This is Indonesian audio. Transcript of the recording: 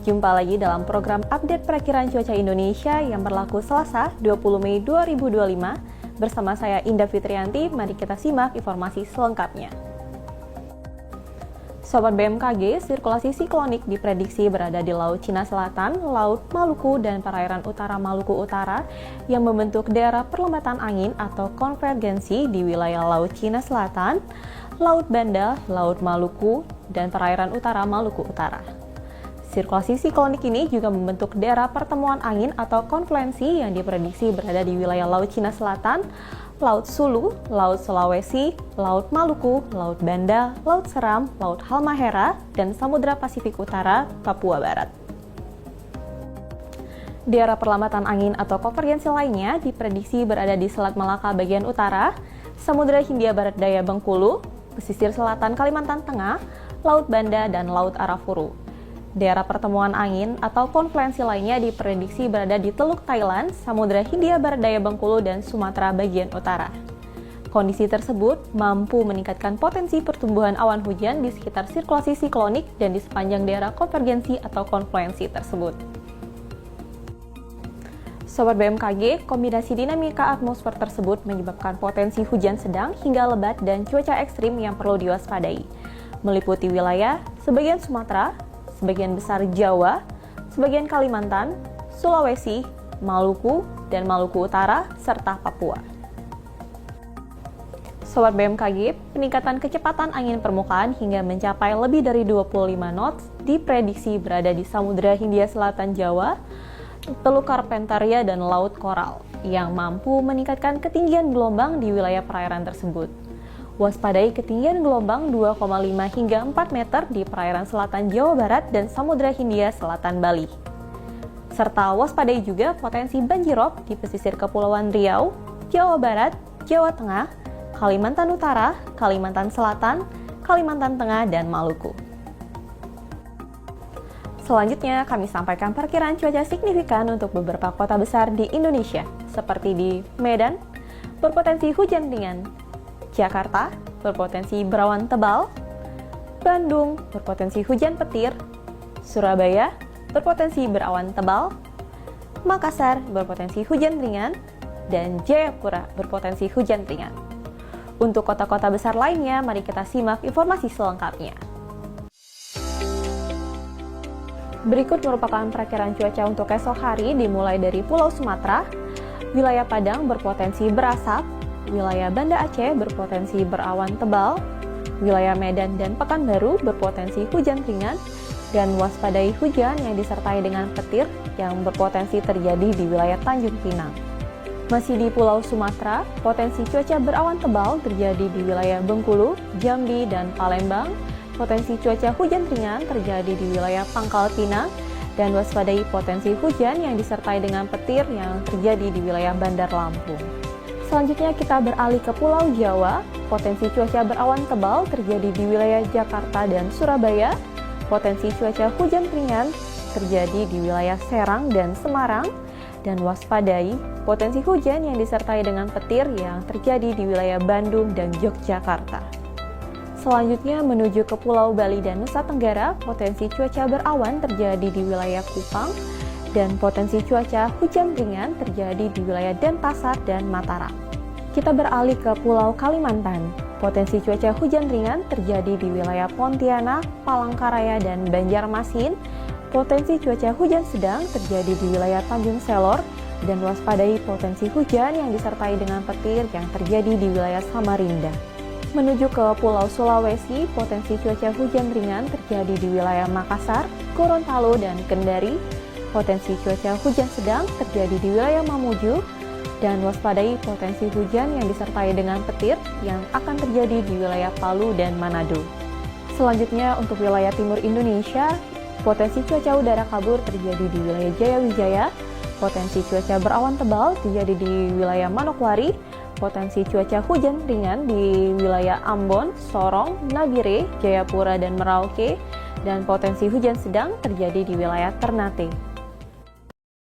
Jumpa lagi dalam program update perakiraan cuaca Indonesia yang berlaku Selasa 20 Mei 2025. Bersama saya Indah Fitrianti, mari kita simak informasi selengkapnya. Sobat BMKG, sirkulasi siklonik diprediksi berada di Laut Cina Selatan, Laut Maluku, dan perairan utara Maluku Utara yang membentuk daerah perlambatan angin atau konvergensi di wilayah Laut Cina Selatan, Laut Banda, Laut Maluku, dan perairan utara Maluku Utara. Sirkulasi siklonik ini juga membentuk daerah pertemuan angin atau konfluensi yang diprediksi berada di wilayah Laut Cina Selatan, Laut Sulu, Laut Sulawesi, Laut Maluku, Laut Banda, Laut Seram, Laut Halmahera, dan Samudra Pasifik Utara, Papua Barat. Daerah perlambatan angin atau konvergensi lainnya diprediksi berada di Selat Malaka bagian utara, Samudra Hindia Barat Daya Bengkulu, pesisir selatan Kalimantan Tengah, Laut Banda, dan Laut Arafuru. Daerah pertemuan angin atau konfluensi lainnya diprediksi berada di Teluk Thailand, Samudra Hindia Barat Daya Bengkulu, dan Sumatera bagian utara. Kondisi tersebut mampu meningkatkan potensi pertumbuhan awan hujan di sekitar sirkulasi siklonik dan di sepanjang daerah konvergensi atau konfluensi tersebut. Sobat BMKG, kombinasi dinamika atmosfer tersebut menyebabkan potensi hujan sedang hingga lebat dan cuaca ekstrim yang perlu diwaspadai, meliputi wilayah sebagian Sumatera, sebagian besar Jawa, sebagian Kalimantan, Sulawesi, Maluku, dan Maluku Utara, serta Papua. Sobat BMKG, peningkatan kecepatan angin permukaan hingga mencapai lebih dari 25 knots diprediksi berada di Samudra Hindia Selatan Jawa, Teluk Carpentaria, dan Laut Koral, yang mampu meningkatkan ketinggian gelombang di wilayah perairan tersebut. Waspadai ketinggian gelombang 2,5 hingga 4 meter di perairan selatan Jawa Barat dan Samudra Hindia Selatan Bali. Serta waspadai juga potensi banjirop di pesisir Kepulauan Riau, Jawa Barat, Jawa Tengah, Kalimantan Utara, Kalimantan Selatan, Kalimantan Tengah, dan Maluku. Selanjutnya, kami sampaikan perkiraan cuaca signifikan untuk beberapa kota besar di Indonesia, seperti di Medan, berpotensi hujan ringan, Jakarta, berpotensi berawan tebal, Bandung, berpotensi hujan petir, Surabaya, berpotensi berawan tebal, Makassar, berpotensi hujan ringan, dan Jayapura, berpotensi hujan ringan. Untuk kota-kota besar lainnya, mari kita simak informasi selengkapnya. Berikut merupakan perakiraan cuaca untuk esok hari dimulai dari Pulau Sumatera, wilayah Padang berpotensi berasap, wilayah Banda Aceh berpotensi berawan tebal, wilayah Medan dan Pekanbaru berpotensi hujan ringan, dan waspadai hujan yang disertai dengan petir yang berpotensi terjadi di wilayah Tanjung Pinang. Masih di Pulau Sumatera, potensi cuaca berawan tebal terjadi di wilayah Bengkulu, Jambi, dan Palembang. Potensi cuaca hujan ringan terjadi di wilayah Pangkal Pinang, dan waspadai potensi hujan yang disertai dengan petir yang terjadi di wilayah Bandar Lampung. Selanjutnya kita beralih ke Pulau Jawa. Potensi cuaca berawan tebal terjadi di wilayah Jakarta dan Surabaya. Potensi cuaca hujan ringan terjadi di wilayah Serang dan Semarang. Dan waspadai potensi hujan yang disertai dengan petir yang terjadi di wilayah Bandung dan Yogyakarta. Selanjutnya menuju ke Pulau Bali dan Nusa Tenggara, potensi cuaca berawan terjadi di wilayah Kupang, dan potensi cuaca hujan ringan terjadi di wilayah Denpasar dan Mataram. Kita beralih ke Pulau Kalimantan. Potensi cuaca hujan ringan terjadi di wilayah Pontianak, Palangkaraya, dan Banjarmasin. Potensi cuaca hujan sedang terjadi di wilayah Tanjung Selor, dan waspadai potensi hujan yang disertai dengan petir yang terjadi di wilayah Samarinda. Menuju ke Pulau Sulawesi, potensi cuaca hujan ringan terjadi di wilayah Makassar, Gorontalo, dan Kendari. Potensi cuaca hujan sedang terjadi di wilayah Mamuju, dan waspadai potensi hujan yang disertai dengan petir yang akan terjadi di wilayah Palu dan Manado. Selanjutnya untuk wilayah timur Indonesia, potensi cuaca udara kabur terjadi di wilayah Jayawijaya, potensi cuaca berawan tebal terjadi di wilayah Manokwari, potensi cuaca hujan ringan di wilayah Ambon, Sorong, Nabire, Jayapura, dan Merauke, dan potensi hujan sedang terjadi di wilayah Ternate.